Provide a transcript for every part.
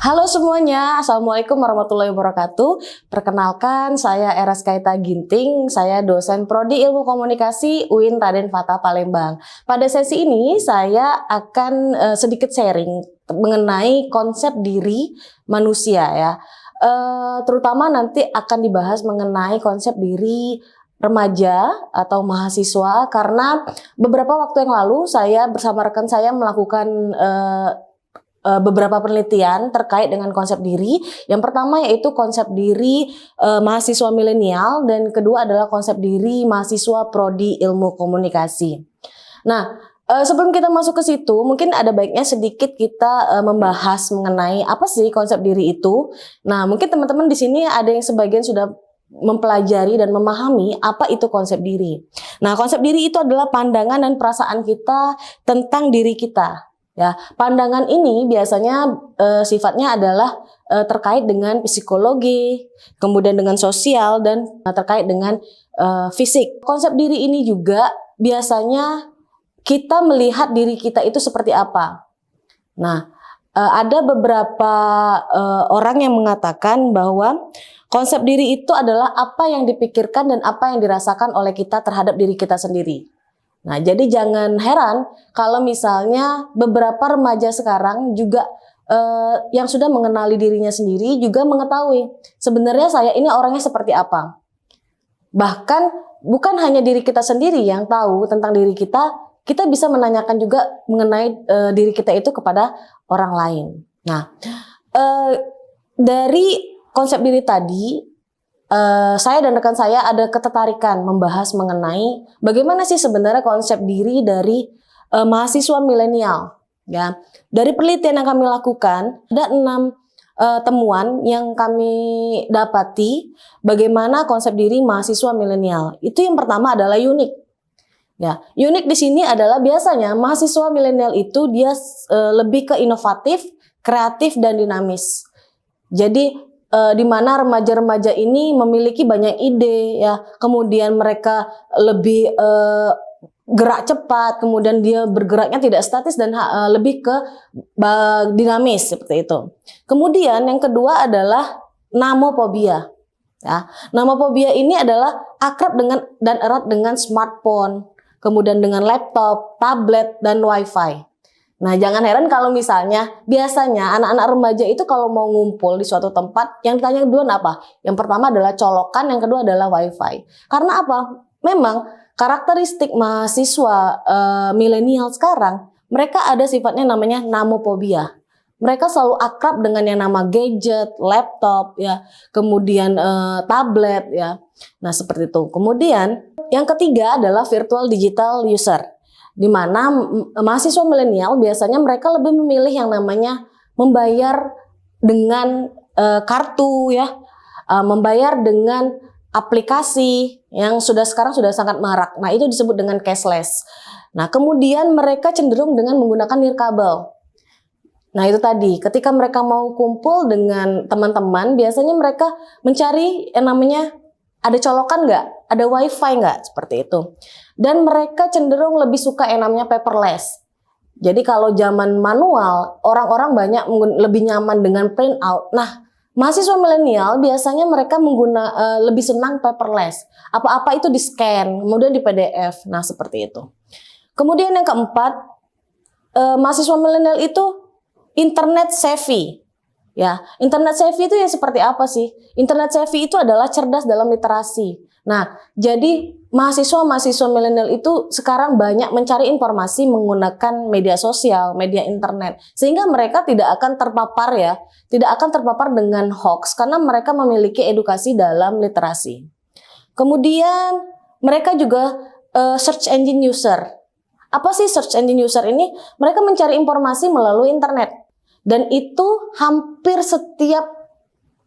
Halo semuanya, Assalamualaikum warahmatullahi wabarakatuh. Perkenalkan, saya Eras Kaita Ginting, saya dosen Prodi Ilmu Komunikasi UIN Raden Fatah Palembang. Pada sesi ini, saya akan sedikit sharing mengenai konsep diri manusia ya. Terutama nanti akan dibahas mengenai konsep diri remaja atau mahasiswa, karena beberapa waktu yang lalu saya bersama rekan saya melakukan beberapa penelitian terkait dengan konsep diri. Yang pertama yaitu konsep diri mahasiswa milenial, dan kedua adalah konsep diri mahasiswa Prodi Ilmu Komunikasi. Nah, sebelum kita masuk ke situ, mungkin ada baiknya sedikit kita membahas mengenai apa sih konsep diri itu. Nah, mungkin teman-teman di sini ada yang sebagian sudah mempelajari dan memahami apa itu konsep diri. Nah, konsep diri itu adalah pandangan dan perasaan kita tentang diri kita. Ya, pandangan ini biasanya sifatnya adalah terkait dengan psikologi, kemudian dengan sosial, dan terkait dengan fisik. Konsep diri ini juga biasanya kita melihat diri kita itu seperti apa. Nah, ada beberapa orang yang mengatakan bahwa konsep diri itu adalah apa yang dipikirkan dan apa yang dirasakan oleh kita terhadap diri kita sendiri. Nah, jadi jangan heran kalau misalnya beberapa remaja sekarang juga yang sudah mengenali dirinya sendiri juga mengetahui sebenarnya saya ini orangnya seperti apa. Bahkan bukan hanya diri kita sendiri yang tahu tentang diri kita, kita bisa menanyakan juga mengenai diri kita itu kepada orang lain. Nah, dari konsep diri tadi, saya dan rekan saya ada ketertarikan membahas mengenai bagaimana sih sebenarnya konsep diri dari mahasiswa milenial. Ya, dari penelitian yang kami lakukan ada 6 temuan yang kami dapati bagaimana konsep diri mahasiswa milenial. Itu yang pertama adalah unik. Ya, unik di sini adalah biasanya mahasiswa milenial itu dia lebih ke inovatif, kreatif, dan dinamis. Jadi di mana remaja-remaja ini memiliki banyak ide ya, kemudian mereka lebih gerak cepat, kemudian dia bergeraknya tidak statis dan lebih ke dinamis seperti itu. Kemudian yang kedua adalah nomophobia. Ya, nomophobia ini adalah akrab dengan dan erat dengan smartphone, kemudian dengan laptop, tablet, dan wifi. Nah, jangan heran kalau misalnya biasanya anak-anak remaja itu kalau mau ngumpul di suatu tempat, yang ditanya duluan apa? Yang pertama adalah colokan, yang kedua adalah wifi. Karena apa? Memang karakteristik mahasiswa milenial sekarang, mereka ada sifatnya namanya nomophobia. Mereka selalu akrab dengan yang nama gadget, laptop, ya, kemudian tablet, ya. Nah, seperti itu. Kemudian yang ketiga adalah virtual digital user, di mana mahasiswa milenial biasanya mereka lebih memilih yang namanya membayar dengan kartu ya, membayar dengan aplikasi yang sekarang sudah sangat marak. Nah, itu disebut dengan cashless. Nah, kemudian mereka cenderung dengan menggunakan nirkabel. Nah, itu tadi ketika mereka mau kumpul dengan teman-teman, biasanya mereka mencari yang namanya ada colokan nggak, ada wifi nggak, seperti itu. Dan mereka cenderung lebih suka yang namanya paperless. Jadi kalau zaman manual, orang-orang banyak lebih nyaman dengan print out. Nah, mahasiswa milenial biasanya mereka lebih senang paperless. Apa-apa itu di scan, kemudian di PDF. Nah, seperti itu. Kemudian yang keempat, mahasiswa milenial itu internet savvy. Ya, internet savvy itu yang seperti apa sih? Internet savvy itu adalah cerdas dalam literasi. Nah, jadi mahasiswa milenial itu sekarang banyak mencari informasi menggunakan media sosial, media internet, sehingga mereka tidak akan terpapar dengan hoax karena mereka memiliki edukasi dalam literasi. Kemudian mereka juga search engine user. Apa sih search engine user ini? Mereka mencari informasi melalui internet. Dan itu hampir setiap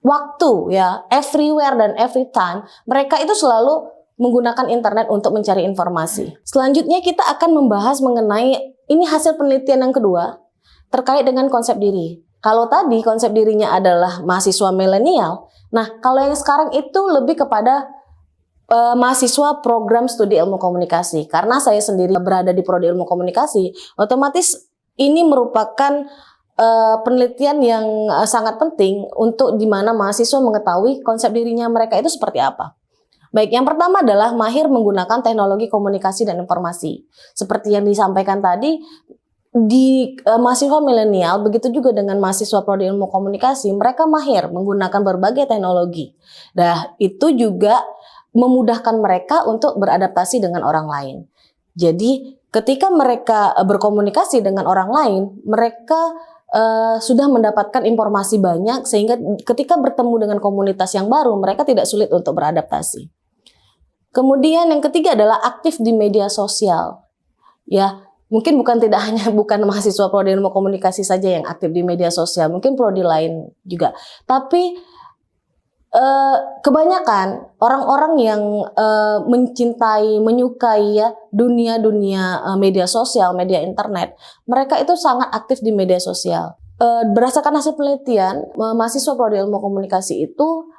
waktu ya, everywhere dan every time, mereka itu selalu menggunakan internet untuk mencari informasi. Selanjutnya kita akan membahas mengenai, ini hasil penelitian yang kedua, terkait dengan konsep diri. Kalau tadi konsep dirinya adalah mahasiswa milenial, nah kalau yang sekarang itu lebih kepada mahasiswa program studi ilmu komunikasi. Karena saya sendiri berada di Prodi Ilmu Komunikasi, otomatis ini merupakan penelitian yang sangat penting untuk di mana mahasiswa mengetahui konsep dirinya mereka itu seperti apa. Baik, yang pertama adalah mahir menggunakan teknologi komunikasi dan informasi. Seperti yang disampaikan tadi, di mahasiswa milenial, begitu juga dengan mahasiswa prodi ilmu komunikasi, mereka mahir menggunakan berbagai teknologi. Nah, itu juga memudahkan mereka untuk beradaptasi dengan orang lain. Jadi, ketika mereka berkomunikasi dengan orang lain, mereka sudah mendapatkan informasi banyak, sehingga ketika bertemu dengan komunitas yang baru, mereka tidak sulit untuk beradaptasi. Kemudian yang ketiga adalah aktif di media sosial. Ya, mungkin tidak hanya mahasiswa prodi ilmu komunikasi saja yang aktif di media sosial, mungkin prodi lain juga. Tapi kebanyakan orang-orang yang mencintai, menyukai ya dunia media sosial, media internet, mereka itu sangat aktif di media sosial. Berdasarkan hasil penelitian, mahasiswa prodi ilmu komunikasi itu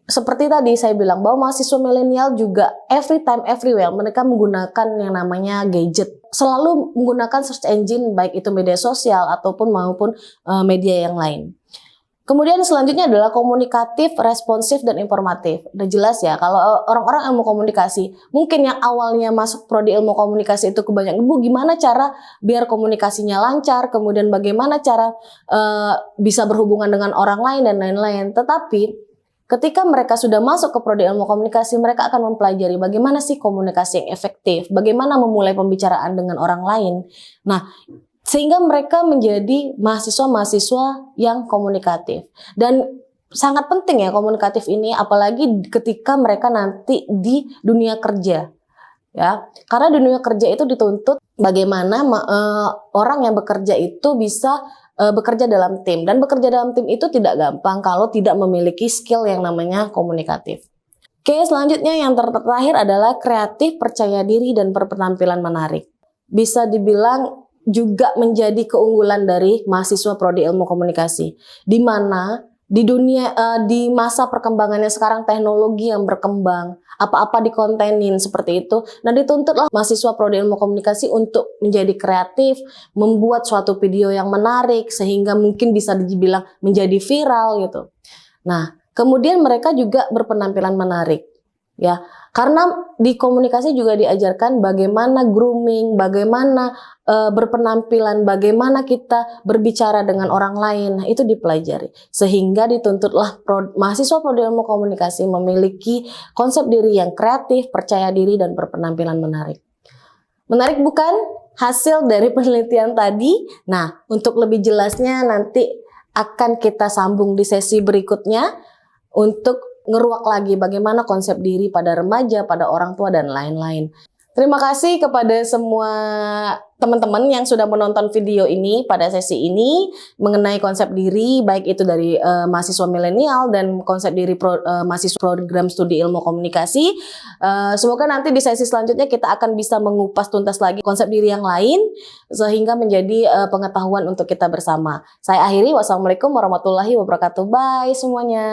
seperti tadi saya bilang bahwa mahasiswa milenial juga every time everywhere mereka menggunakan yang namanya gadget, selalu menggunakan search engine baik itu media sosial ataupun media yang lain. Kemudian selanjutnya adalah komunikatif, responsif, dan informatif. Udah jelas ya, kalau orang-orang ilmu komunikasi, mungkin yang awalnya masuk prodi ilmu komunikasi itu kebanyakan, Bu, gimana cara biar komunikasinya lancar, kemudian bagaimana cara bisa berhubungan dengan orang lain dan lain-lain. Tetapi ketika mereka sudah masuk ke prodi ilmu komunikasi, mereka akan mempelajari bagaimana sih komunikasi yang efektif, bagaimana memulai pembicaraan dengan orang lain. Nah, sehingga mereka menjadi mahasiswa-mahasiswa yang komunikatif. Dan sangat penting ya komunikatif ini, apalagi ketika mereka nanti di dunia kerja. Ya, karena di dunia kerja itu dituntut bagaimana orang yang bekerja itu bisa bekerja dalam tim, dan bekerja dalam tim itu tidak gampang kalau tidak memiliki skill yang namanya komunikatif. Oke, selanjutnya yang terakhir adalah kreatif, percaya diri, dan berpenampilan menarik. Bisa dibilang juga menjadi keunggulan dari mahasiswa prodi ilmu komunikasi, di mana di dunia di masa perkembangannya sekarang teknologi yang berkembang, apa-apa dikontenin seperti itu. Nah, dituntutlah mahasiswa prodi ilmu komunikasi untuk menjadi kreatif, membuat suatu video yang menarik sehingga mungkin bisa dibilang menjadi viral gitu. Nah, kemudian mereka juga berpenampilan menarik. Ya, karena di komunikasi juga diajarkan bagaimana grooming, bagaimana berpenampilan, bagaimana kita berbicara dengan orang lain. Nah, itu dipelajari. Sehingga dituntutlah mahasiswa prodi ilmu komunikasi memiliki konsep diri yang kreatif, percaya diri, dan berpenampilan menarik. Menarik bukan hasil dari penelitian tadi? Nah, untuk lebih jelasnya nanti akan kita sambung di sesi berikutnya untuk ngeruak lagi bagaimana konsep diri pada remaja, pada orang tua, dan lain-lain. Terima kasih kepada semua teman-teman yang sudah menonton video ini pada sesi ini mengenai konsep diri, baik itu dari mahasiswa milenial dan konsep diri mahasiswa program studi ilmu komunikasi. Semoga nanti di sesi selanjutnya kita akan bisa mengupas tuntas lagi konsep diri yang lain sehingga menjadi pengetahuan untuk kita bersama. Saya akhiri, wassalamualaikum warahmatullahi wabarakatuh. Bye semuanya.